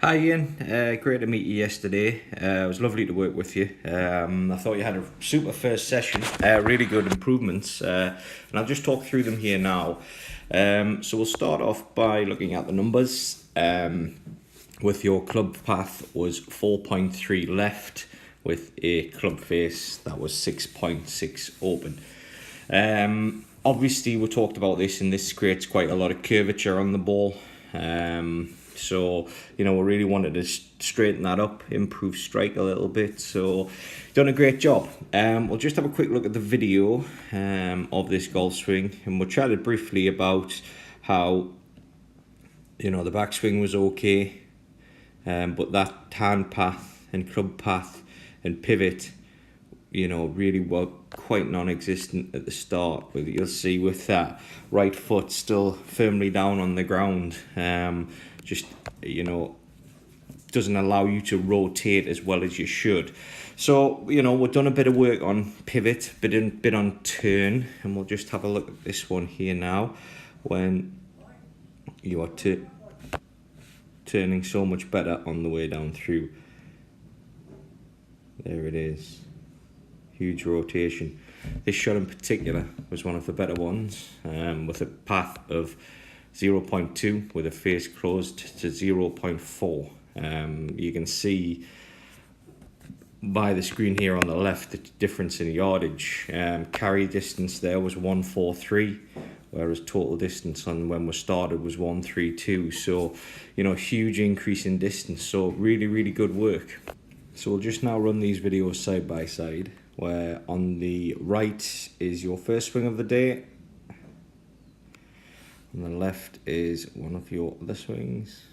Hi Ian, great to meet you yesterday. It was lovely to work with you. I thought you had a super first session, really good improvements, and I'll just talk through them here now. So we'll start off by looking at the numbers. With your club path was 4.3 left, with a club face that was 6.6 open. Obviously, we talked about this, and this creates quite a lot of curvature on the ball. So, we really wanted to straighten that up, improve strike a little bit. So, done a great job. We'll just have a quick look at the video of this golf swing, and we'll chat briefly about how, the backswing was okay, but that hand path and club path and pivot, really were quite non-existent at the start. But you'll see with that right foot still firmly down on the ground, just doesn't allow you to rotate as well as you should. So we've done a bit of work on pivot, bit on turn, and we'll just have a look at this one here now when you are turning so much better on the way down through. There it is, huge rotation. This shot in particular was one of the better ones, with a path of 0.2 with a face closed to 0.4. You can see by the screen here on the left the difference in yardage. Carry distance there was 143, whereas total distance on when we started was 132. So huge increase in distance. So really good work. So we'll just now run these videos side by side, where on the right is your first swing of the day, and the left is one of your other swings.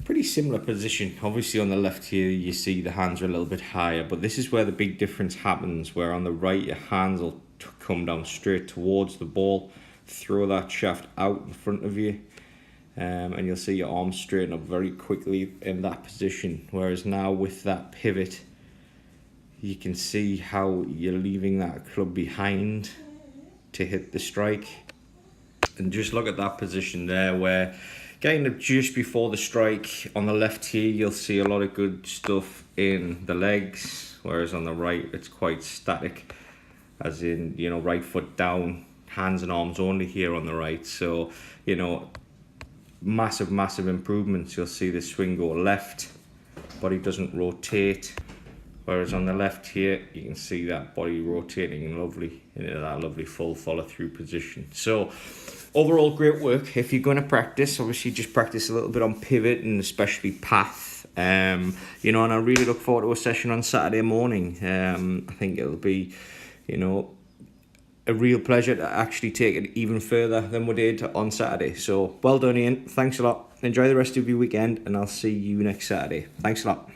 Pretty similar position. Obviously on the left here you see the hands are a little bit higher, but this is where the big difference happens, where on the right your hands will come down straight towards the ball, throw that shaft out in front of you, and you'll see your arms straighten up very quickly in that position. Whereas now with that pivot, you can see how you're leaving that club behind to hit the strike. And just look at that position there, where kind of just before the strike on the left here, you'll see a lot of good stuff in the legs, whereas on the right it's quite static, as in right foot down, hands and arms only here on the right. So massive improvements. You'll see the swing go left, body doesn't rotate, whereas on the left here you can see that body rotating lovely into that lovely full follow through position. So overall, great work. If you're going to practice, obviously just practice a little bit on pivot and especially path. And I really look forward to a session on Saturday morning. I think it'll be, a real pleasure to actually take it even further than we did on Saturday. So well done, Ian. Thanks a lot. Enjoy the rest of your weekend, and I'll see you next Saturday. Thanks a lot.